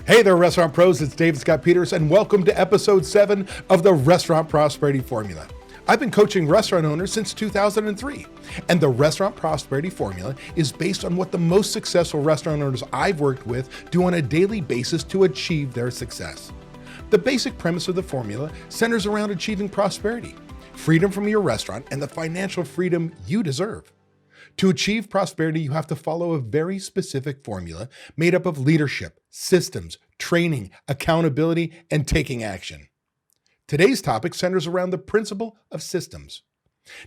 Hey there, restaurant pros. It's David Scott Peters, and welcome to episode 7 of the Restaurant Prosperity Formula. I've been coaching restaurant owners since 2003, and the Restaurant Prosperity Formula is based on what the most successful restaurant owners I've worked with do on a daily basis to achieve their success. The basic premise of the formula centers around achieving prosperity, freedom from your restaurant, and the financial freedom you deserve. To achieve prosperity, you have to follow a very specific formula made up of leadership, systems, training, accountability, and taking action. Today's topic centers around the principle of systems.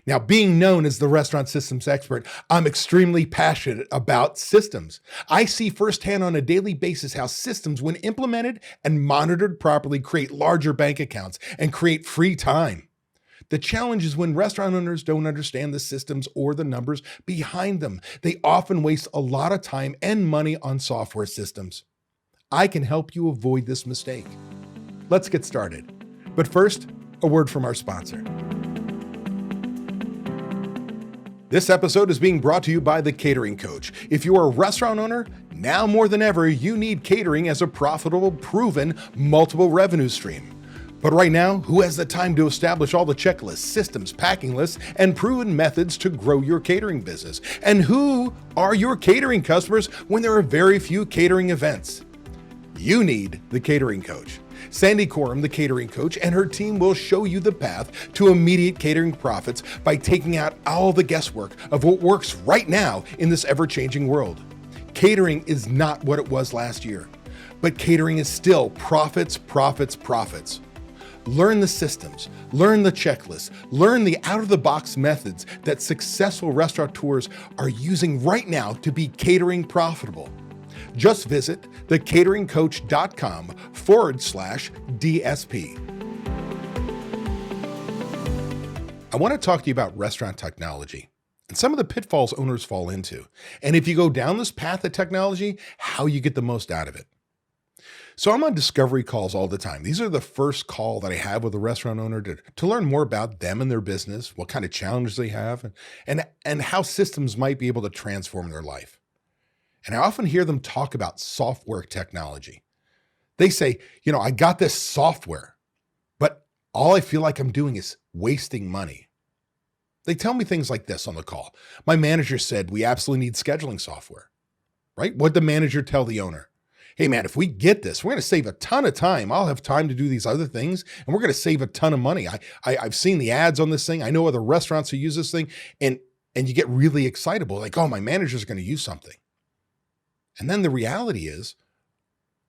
Now, being known as the restaurant systems expert, I'm extremely passionate about systems. I see firsthand on a daily basis how systems, when implemented and monitored properly, create larger bank accounts and create free time. The challenge is when restaurant owners don't understand the systems or the numbers behind them. They often waste a lot of time and money on software systems. I can help you avoid this mistake. Let's get started. But first, a word from our sponsor. This episode is being brought to you by The Catering Coach. If you're a restaurant owner, now more than ever, you need catering as a profitable, proven, multiple revenue stream. But right now, who has the time to establish all the checklists, systems, packing lists, and proven methods to grow your catering business? And who are your catering customers when there are very few catering events? You need The Catering Coach. Sandy Coram, the catering coach, and her team will show you the path to immediate catering profits by taking out all the guesswork of what works right now in this ever-changing world. Catering is not what it was last year, but catering is still profits, profits, profits. Learn the systems, learn the checklists, learn the out-of-the-box methods that successful restaurateurs are using right now to be catering profitable. Just visit thecateringcoach.com/DSP. I want to talk to you about restaurant technology and some of the pitfalls owners fall into. And if you go down this path of technology, how you get the most out of it. So I'm on discovery calls all the time. These are the first call that I have with a restaurant owner to learn more about them and their business, what kind of challenges they have, and how systems might be able to transform their life. And I often hear them talk about software technology. They say, I got this software, but all I feel like I'm doing is wasting money. They tell me things like this on the call. My manager said we absolutely need scheduling software, right? What'd the manager tell the owner? Hey man, if we get this, we're going to save a ton of time. I'll have time to do these other things, and we're going to save a ton of money. I've seen the ads on this thing. I know other restaurants who use this thing, and you get really excitable, like, oh, my manager's going to use something. And then the reality is,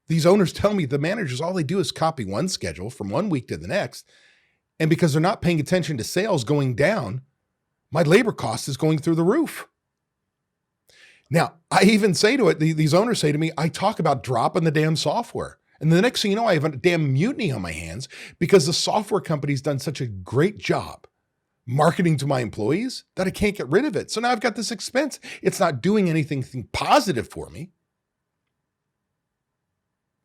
these owners tell me the managers, all they do is copy one schedule from one week to the next, and because they're not paying attention to sales going down, my labor cost is going through the roof. Now, I even say to it, these owners say to me, I talk about dropping the damn software. And the next thing you know, I have a damn mutiny on my hands because the software company's done such a great job marketing to my employees that I can't get rid of it. So now I've got this expense. It's not doing anything positive for me.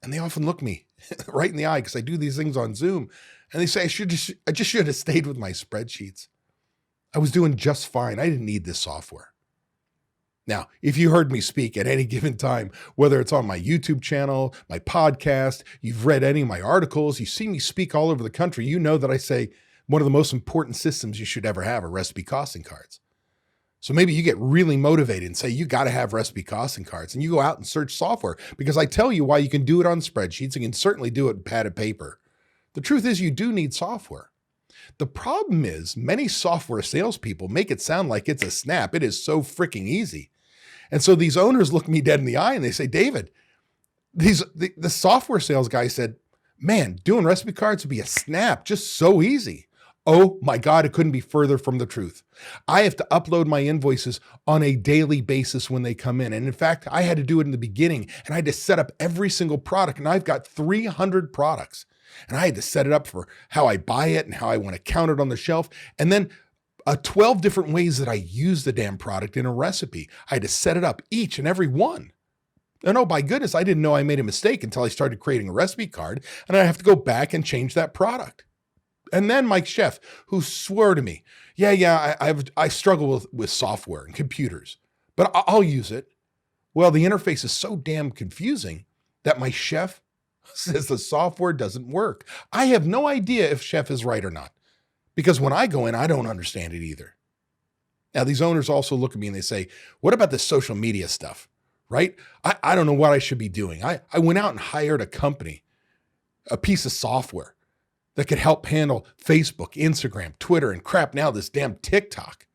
And they often look me right in the eye because I do these things on Zoom. And they say, I just should have stayed with my spreadsheets. I was doing just fine. I didn't need this software. Now, if you heard me speak at any given time, whether it's on my YouTube channel, my podcast, you've read any of my articles, you see me speak all over the country, you know that I say one of the most important systems you should ever have are recipe costing cards. So maybe you get really motivated and say, you got to have recipe costing cards, and you go out and search software because I tell you why you can do it on spreadsheets and can certainly do it in pad of paper. The truth is you do need software. The problem is many software salespeople make it sound like it's a snap. It is so freaking easy. And so these owners look me dead in the eye and they say, David, the software sales guy said, man, doing recipe cards would be a snap, just so easy. Oh my God, it couldn't be further from the truth. I have to upload my invoices on a daily basis when they come in. And in fact, I had to do it in the beginning and I had to set up every single product. And I've got 300 products and I had to set it up for how I buy it and how I want to count it on the shelf. And then 12 different ways that I use the damn product in a recipe. I had to set it up each and every one. And oh, by goodness, I didn't know I made a mistake until I started creating a recipe card and I have to go back and change that product. And then Mike Chef, who swore to me, I struggle with software and computers, but I'll use it. Well, the interface is so damn confusing that my chef says the software doesn't work. I have no idea if Chef is right or not, because when I go in, I don't understand it either. Now, these owners also look at me and they say, what about the social media stuff, right? I don't know what I should be doing. I went out and hired a company, a piece of software that could help handle Facebook, Instagram, Twitter, and crap now, this damn TikTok.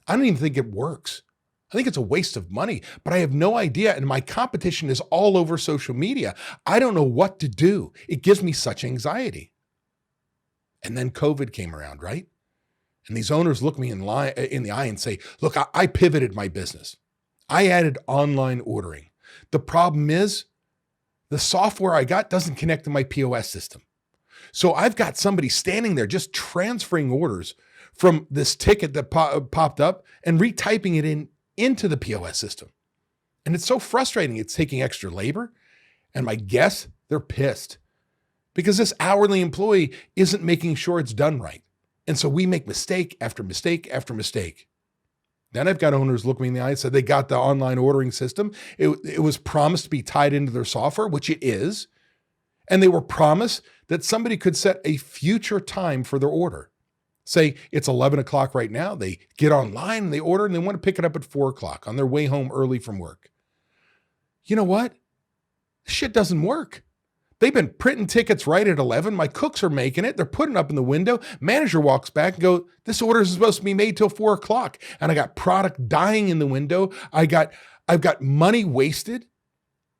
I don't even think it works. I think it's a waste of money, but I have no idea. And my competition is all over social media. I don't know what to do. It gives me such anxiety. And then COVID came around, right? And these owners look me in the eye and say, look, I pivoted my business. I added online ordering. The problem is the software I got doesn't connect to my POS system. So I've got somebody standing there just transferring orders from this ticket that popped up and retyping it into the POS system. And it's so frustrating. It's taking extra labor. And my guess, they're pissed because this hourly employee isn't making sure it's done right. And so we make mistake after mistake after mistake. Then I've got owners look me in the eye and said they got the online ordering system. It was promised to be tied into their software, which it is. And they were promised that somebody could set a future time for their order. Say it's 11 o'clock right now. They get online and they order and they want to pick it up at 4 o'clock on their way home early from work. You know what? Shit doesn't work. They've been printing tickets right at 11. My cooks are making it. They're putting it up in the window. Manager walks back and goes, this order is supposed to be made till 4 o'clock. And I got product dying in the window. I've got money wasted.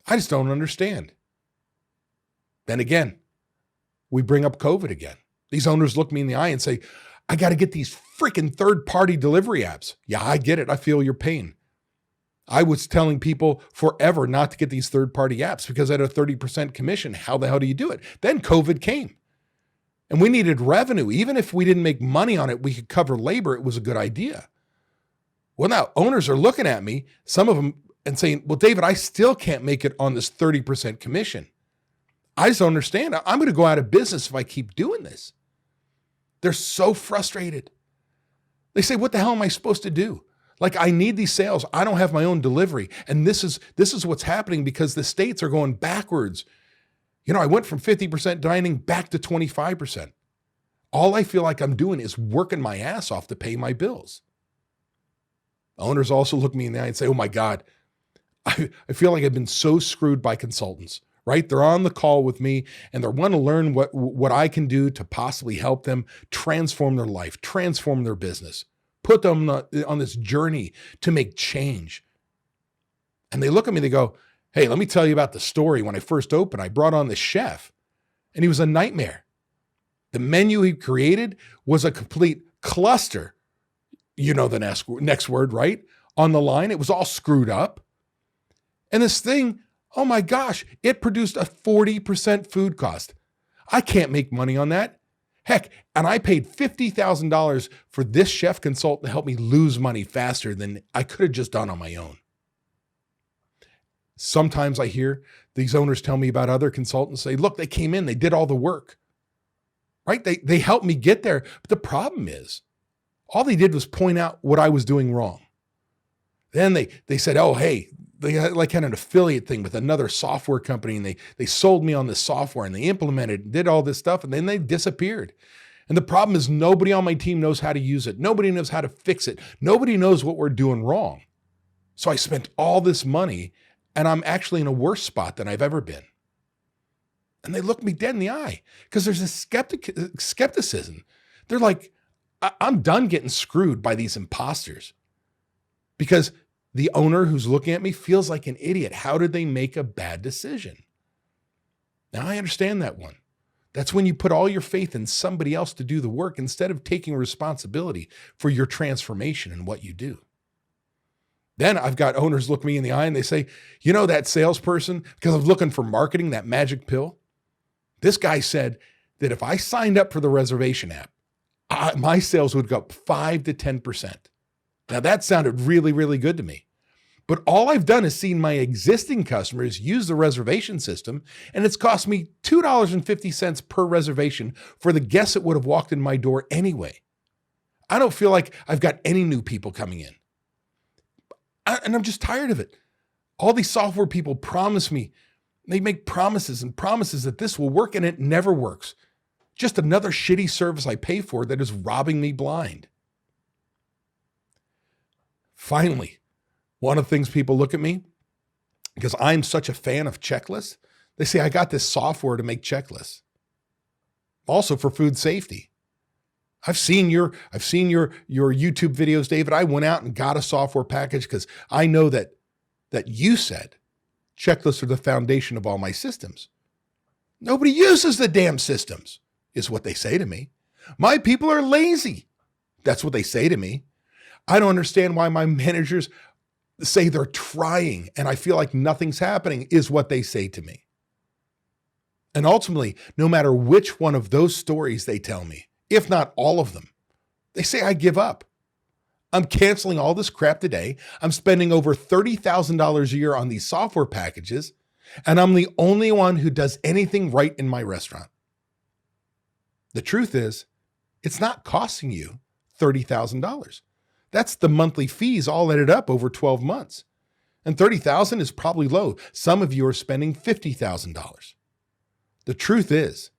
I just don't understand. Then again, we bring up COVID again. These owners look me in the eye and say, I got to get these freaking third-party delivery apps. Yeah, I get it. I feel your pain. I was telling people forever not to get these third-party apps because I had a 30% commission. How the hell do you do it? Then COVID came and we needed revenue. Even if we didn't make money on it, we could cover labor. It was a good idea. Well, now owners are looking at me, some of them, and saying, well, David, I still can't make it on this 30% commission. I just don't understand. I'm going to go out of business if I keep doing this. They're so frustrated. They say, what the hell am I supposed to do? Like, I need these sales. I don't have my own delivery. And this is what's happening because the states are going backwards. You know, I went from 50% dining back to 25%. All I feel like I'm doing is working my ass off to pay my bills. Owners also look me in the eye and say, oh my God, I feel like I've been so screwed by consultants, right? They're on the call with me and they want to learn what I can do to possibly help them transform their life, transform their business. Put them on this journey to make change. And they look at me, they go, hey, let me tell you about the story. When I first opened, I brought on this chef and he was a nightmare. The menu he created was a complete cluster. You know the next word, right? On the line, it was all screwed up. And this thing, oh my gosh, it produced a 40% food cost. I can't make money on that. Heck, and I paid $50,000 for this chef consultant to help me lose money faster than I could have just done on my own. Sometimes I hear these owners tell me about other consultants say, look, they came in, they did all the work, right? They helped me get there. But the problem is, all they did was point out what I was doing wrong. Then they said, oh, hey, they had like an affiliate thing with another software company and they sold me on this software and they implemented and did all this stuff and then they disappeared. And the problem is nobody on my team knows how to use it. Nobody knows how to fix it. Nobody knows what we're doing wrong. So I spent all this money and I'm actually in a worse spot than I've ever been. And they look me dead in the eye because there's a skepticism. They're like, I'm done getting screwed by these imposters because the owner who's looking at me feels like an idiot. How did they make a bad decision? Now I understand that one. That's when you put all your faith in somebody else to do the work instead of taking responsibility for your transformation and what you do. Then I've got owners look me in the eye and they say, you know, that salesperson, because I'm looking for marketing, that magic pill. This guy said that if I signed up for the reservation app, my sales would go up 5 to 10%. Now that sounded really, really good to me. But all I've done is seen my existing customers use the reservation system, and it's cost me $2.50 per reservation for the guests that would have walked in my door anyway. I don't feel like I've got any new people coming in. And I'm just tired of it. All these software people promise me They make promises and promises that this will work, and it never works. Just another shitty service I pay for that is robbing me blind. Finally, one of the things people look at me, because I'm such a fan of checklists, they say, I got this software to make checklists. Also for food safety. I've seen your YouTube videos, David. I went out and got a software package because I know that you said checklists are the foundation of all my systems. Nobody uses the damn systems, is what they say to me. My people are lazy. That's what they say to me. I don't understand why my managers say they're trying and I feel like nothing's happening, is what they say to me. And ultimately, no matter which one of those stories they tell me, if not all of them, they say I give up. I'm canceling all this crap today. I'm spending over $30,000 a year on these software packages, and I'm the only one who does anything right in my restaurant. The truth is, it's not costing you $30,000. That's the monthly fees all added up over 12 months. And $30,000 is probably low. Some of you are spending $50,000. The truth is,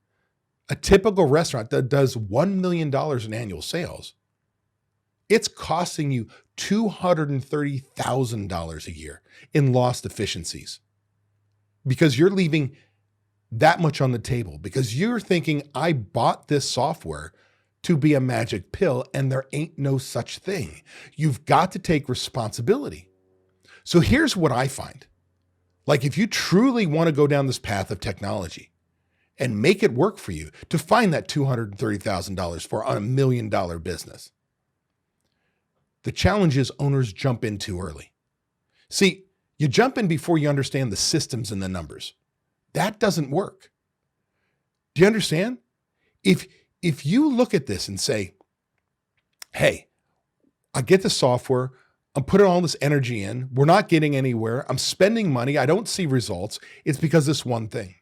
a typical restaurant that does $1 million in annual sales, it's costing you $230,000 a year in lost efficiencies because you're leaving that much on the table, because you're thinking, I bought this software to be a magic pill, and there ain't no such thing. You've got to take responsibility. So here's what I find. Like, if you truly want to go down this path of technology and make it work for you to find that $230,000 for a $1 million business, the challenge is owners jump in too early. See, you jump in before you understand the systems and the numbers. That doesn't work. Do you understand? If you look at this and say, hey, I get the software, I'm putting all this energy in, we're not getting anywhere, I'm spending money, I don't see results, it's because this one thing.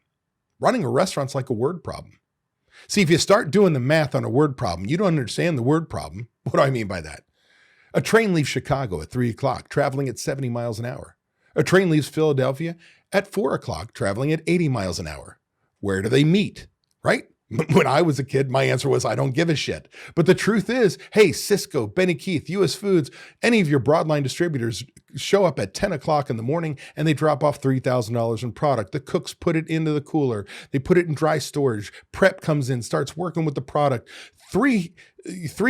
Running a restaurant's like a word problem. See, if you start doing the math on a word problem, you don't understand the word problem. What do I mean by that? A train leaves Chicago at 3 o'clock, traveling at 70 miles an hour. A train leaves Philadelphia at 4 o'clock, traveling at 80 miles an hour. Where do they meet, right? When I was a kid, my answer was, I don't give a shit. But the truth is, hey, Cisco, Benny Keith, US Foods, any of your broadline distributors show up at 10 o'clock in the morning and they drop off $3,000 in product. The cooks put it into the cooler. They put it in dry storage. Prep comes in, starts working with the product. Three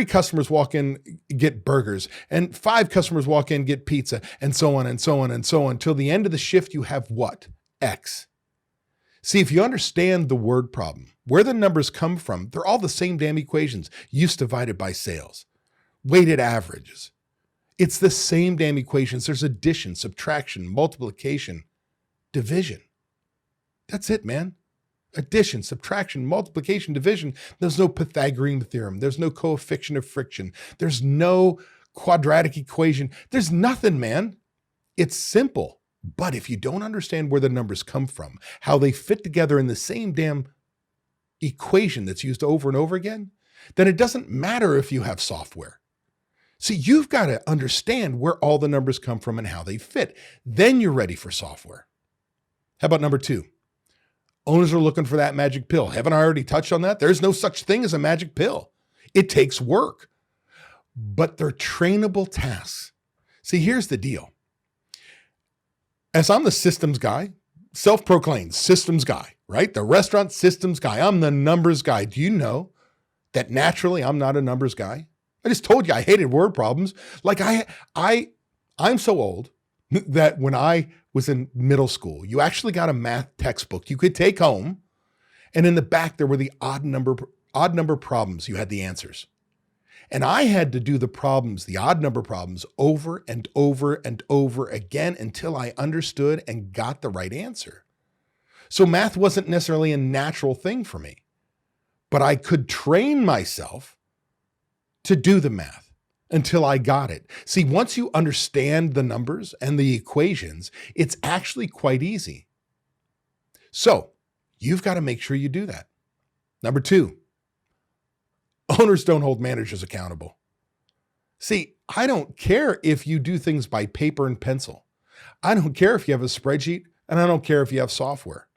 customers walk in, get burgers, and 5 customers walk in, get pizza, and so on and so on and so on. Till the end of the shift, you have what? X. See, if you understand the word problem, where the numbers come from, they're all the same damn equations. Use divided by sales, weighted averages. It's the same damn equations. There's addition, subtraction, multiplication, division. That's it, man. Addition, subtraction, multiplication, division. There's no Pythagorean theorem. There's no coefficient of friction. There's no quadratic equation. There's nothing, man. It's simple. But if you don't understand where the numbers come from, how they fit together in the same damn equation that's used over and over again, then it doesn't matter if you have software. See, you've got to understand where all the numbers come from and how they fit. Then you're ready for software. How about number 2? Owners are looking for that magic pill. Haven't I already touched on that? There's no such thing as a magic pill. It takes work, but they're trainable tasks. See, here's the deal. As I'm the systems guy, self-proclaimed systems guy, right? The restaurant systems guy. I'm the numbers guy. Do you know that naturally I'm not a numbers guy? I just told you I hated word problems. Like I'm so old that when I was in middle school, you actually got a math textbook you could take home. And in the back, there were the odd number problems. You had the answers. And I had to do the problems, the odd number problems, over and over and over again until I understood and got the right answer. So math wasn't necessarily a natural thing for me, but I could train myself to do the math until I got it. See, once you understand the numbers and the equations, it's actually quite easy. So you've got to make sure you do that. Number 2. Owners don't hold managers accountable. See, I don't care if you do things by paper and pencil. I don't care if you have a spreadsheet, and I don't care if you have software.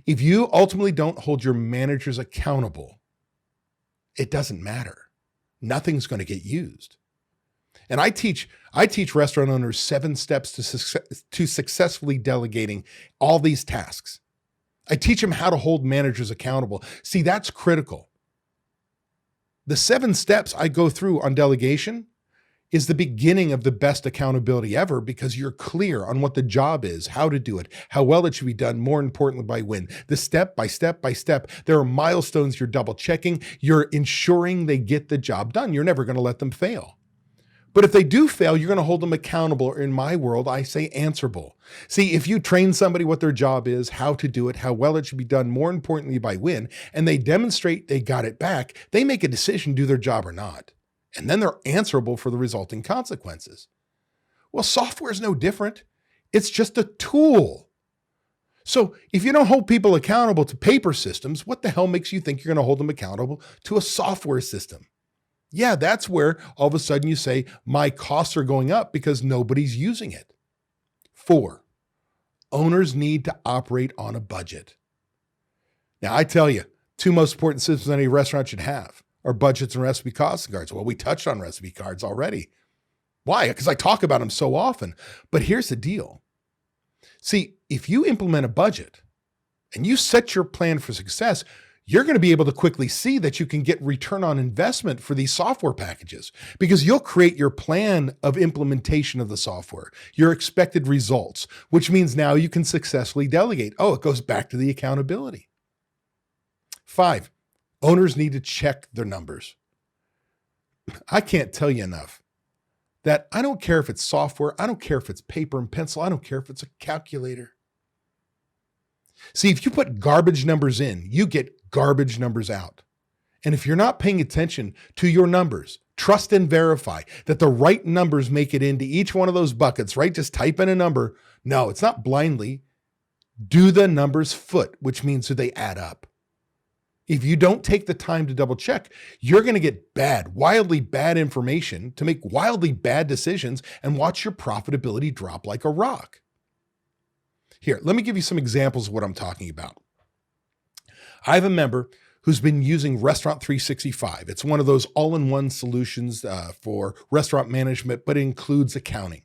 If you ultimately don't hold your managers accountable, it doesn't matter. Nothing's going to get used. And I teach restaurant owners 7 steps to successfully delegating all these tasks. I teach them how to hold managers accountable. See, that's critical. The 7 steps I go through on delegation is the beginning of the best accountability ever, because you're clear on what the job is, how to do it, how well it should be done, more importantly, by when. The step by step by step, there are milestones you're double checking. You're ensuring they get the job done. You're never going to let them fail. But if they do fail, you're going to hold them accountable. In my world, I say answerable. See, if you train somebody what their job is, how to do it, how well it should be done, more importantly, by when, and they demonstrate they got it back, they make a decision, do their job or not. And then they're answerable for the resulting consequences. Well, software is no different. It's just a tool. So if you don't hold people accountable to paper systems, what the hell makes you think you're going to hold them accountable to a software system? Yeah, that's where all of a sudden you say, my costs are going up because nobody's using it. 4, owners need to operate on a budget. Now, I tell you, 2 most important systems any restaurant should have are budgets and recipe costing cards. Well, we touched on recipe cards already. Why? Because I talk about them so often. But here's the deal. See, if you implement a budget and you set your plan for success, you're going to be able to quickly see that you can get return on investment for these software packages, because you'll create your plan of implementation of the software, your expected results, which means now you can successfully delegate. Oh, it goes back to the accountability. 5, owners need to check their numbers. I can't tell you enough that I don't care if it's software. I don't care if it's paper and pencil. I don't care if it's a calculator. See, if you put garbage numbers in, you get garbage numbers out. And if you're not paying attention to your numbers, trust and verify that the right numbers make it into each one of those buckets, right? Just type in a number. No, it's not blindly. Do the numbers foot, which means do they add up? If you don't take the time to double check, you're going to get wildly bad information to make wildly bad decisions and watch your profitability drop like a rock. Here, let me give you some examples of what I'm talking about. I have a member who's been using Restaurant 365. It's one of those all-in-one solutions for restaurant management, but it includes accounting.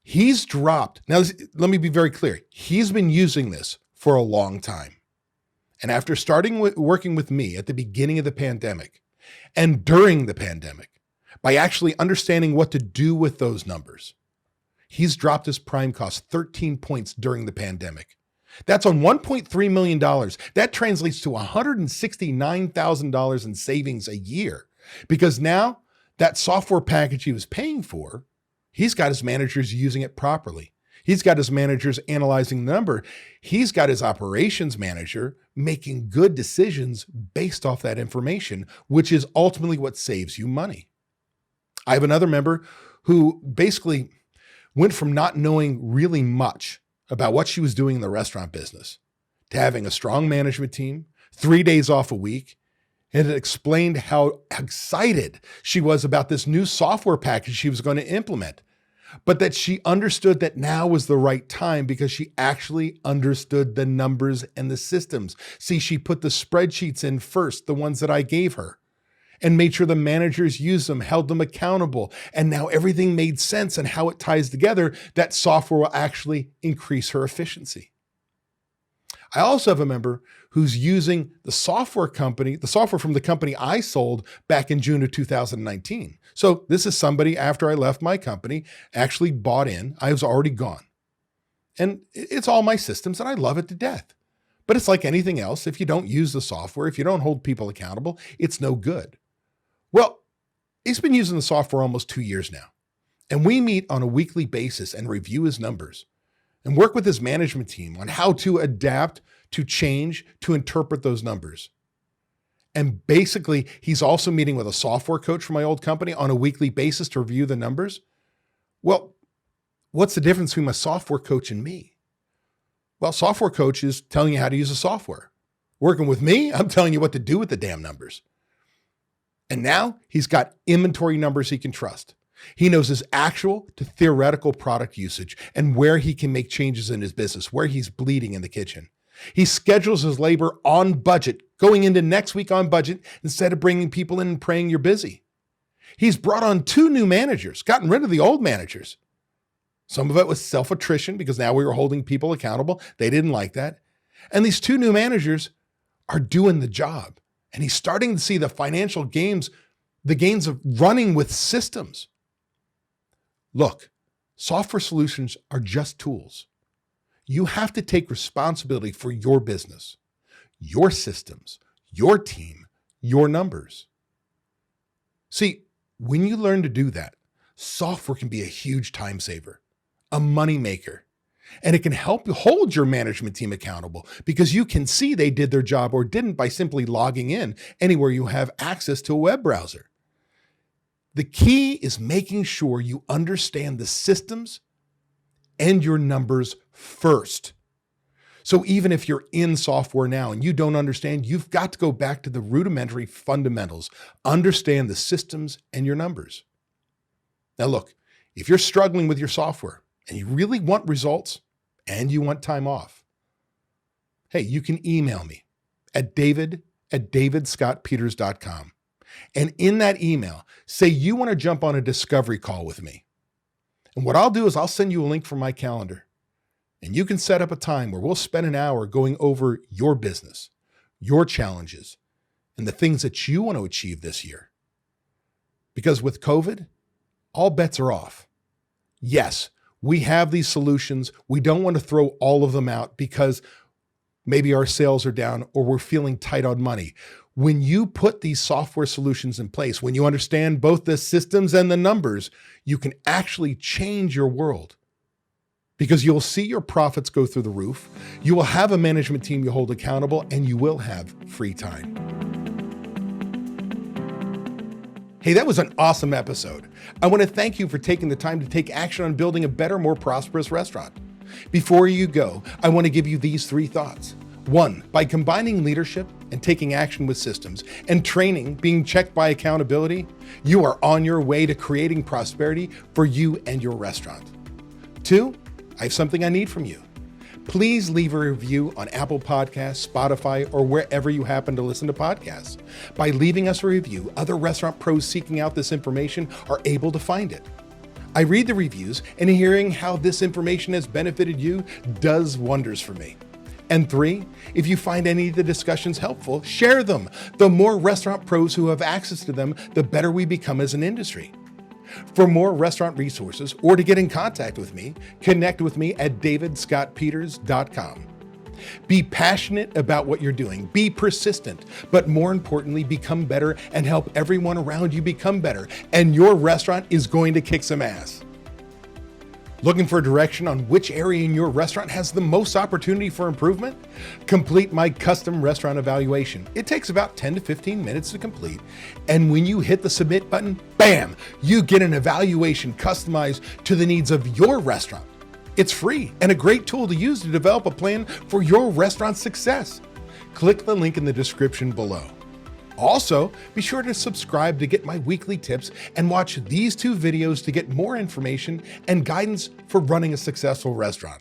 He's dropped. Now, let me be very clear. He's been using this for a long time. And after starting working with me at the beginning of the pandemic and during the pandemic, by actually understanding what to do with those numbers, he's dropped his prime cost 13 points during the pandemic. That's on $1.3 million. That translates to $169,000 in savings a year, because now that software package he was paying for, he's got his managers using it properly. He's got his managers analyzing the number. He's got his operations manager making good decisions based off that information, which is ultimately what saves you money. I have another member who basically went from not knowing really much about what she was doing in the restaurant business to having a strong management team, 3 days off a week, and it explained how excited she was about this new software package she was going to implement, but that she understood that now was the right time because she actually understood the numbers and the systems. See, she put the spreadsheets in first, the ones that I gave her, and made sure the managers used them, held them accountable. And now everything made sense and how it ties together. That software will actually increase her efficiency. I also have a member who's using the software from the company I sold back in June of 2019. So this is somebody after I left my company actually bought in. I was already gone. And it's all my systems and I love it to death. But it's like anything else. If you don't use the software, if you don't hold people accountable, it's no good. Well, he's been using the software almost 2 years now, and we meet on a weekly basis and review his numbers and work with his management team on how to adapt, to change, to interpret those numbers. And basically, he's also meeting with a software coach from my old company on a weekly basis to review the numbers. Well, what's the difference between my software coach and me? Well, software coach is telling you how to use the software. Working with me, I'm telling you what to do with the damn numbers. And now he's got inventory numbers he can trust. He knows his actual to theoretical product usage and where he can make changes in his business, where he's bleeding in the kitchen. He schedules his labor on budget, going into next week on budget instead of bringing people in and praying you're busy. He's brought on 2 new managers, gotten rid of the old managers. Some of it was self-attrition because now we were holding people accountable. They didn't like that. And these 2 new managers are doing the job. And he's starting to see the financial gains, the gains of running with systems. Look, software solutions are just tools. You have to take responsibility for your business, your systems, your team, your numbers. See, when you learn to do that, software can be a huge time saver, a money maker, and it can help you hold your management team accountable because you can see they did their job or didn't by simply logging in anywhere you have access to a web browser. The key is making sure you understand the systems and your numbers first. So even if you're in software now and you don't understand, you've got to go back to the rudimentary fundamentals, understand the systems and your numbers. Now look, if you're struggling with your software and you really want results and you want time off, hey, you can email me at david@davidscottpeters.com. And in that email, say you want to jump on a discovery call with me. And what I'll do is I'll send you a link from my calendar. And you can set up a time where we'll spend an hour going over your business, your challenges, and the things that you want to achieve this year. Because with COVID, all bets are off. Yes, we have these solutions. We don't want to throw all of them out because maybe our sales are down or we're feeling tight on money. When you put these software solutions in place, when you understand both the systems and the numbers, you can actually change your world. Because you'll see your profits go through the roof, you will have a management team you hold accountable, and you will have free time. Hey, that was an awesome episode. I want to thank you for taking the time to take action on building a better, more prosperous restaurant. Before you go, I want to give you these 3 thoughts. 1, by combining leadership and taking action with systems and training being checked by accountability, you are on your way to creating prosperity for you and your restaurant. 2, I have something I need from you. Please leave a review on Apple Podcasts, Spotify, or wherever you happen to listen to podcasts. By leaving us a review, other restaurant pros seeking out this information are able to find it. I read the reviews, and hearing how this information has benefited you does wonders for me. And 3, if you find any of the discussions helpful, share them. The more restaurant pros who have access to them, the better we become as an industry. For more restaurant resources or to get in contact with me, connect with me at davidscottpeters.com. Be passionate about what you're doing, be persistent, but more importantly, become better and help everyone around you become better, and your restaurant is going to kick some ass. Looking for direction on which area in your restaurant has the most opportunity for improvement? Complete my custom restaurant evaluation. It takes about 10 to 15 minutes to complete. And when you hit the submit button, bam, you get an evaluation customized to the needs of your restaurant. It's free and a great tool to use to develop a plan for your restaurant's success. Click the link in the description below. Also, be sure to subscribe to get my weekly tips and watch these 2 videos to get more information and guidance for running a successful restaurant.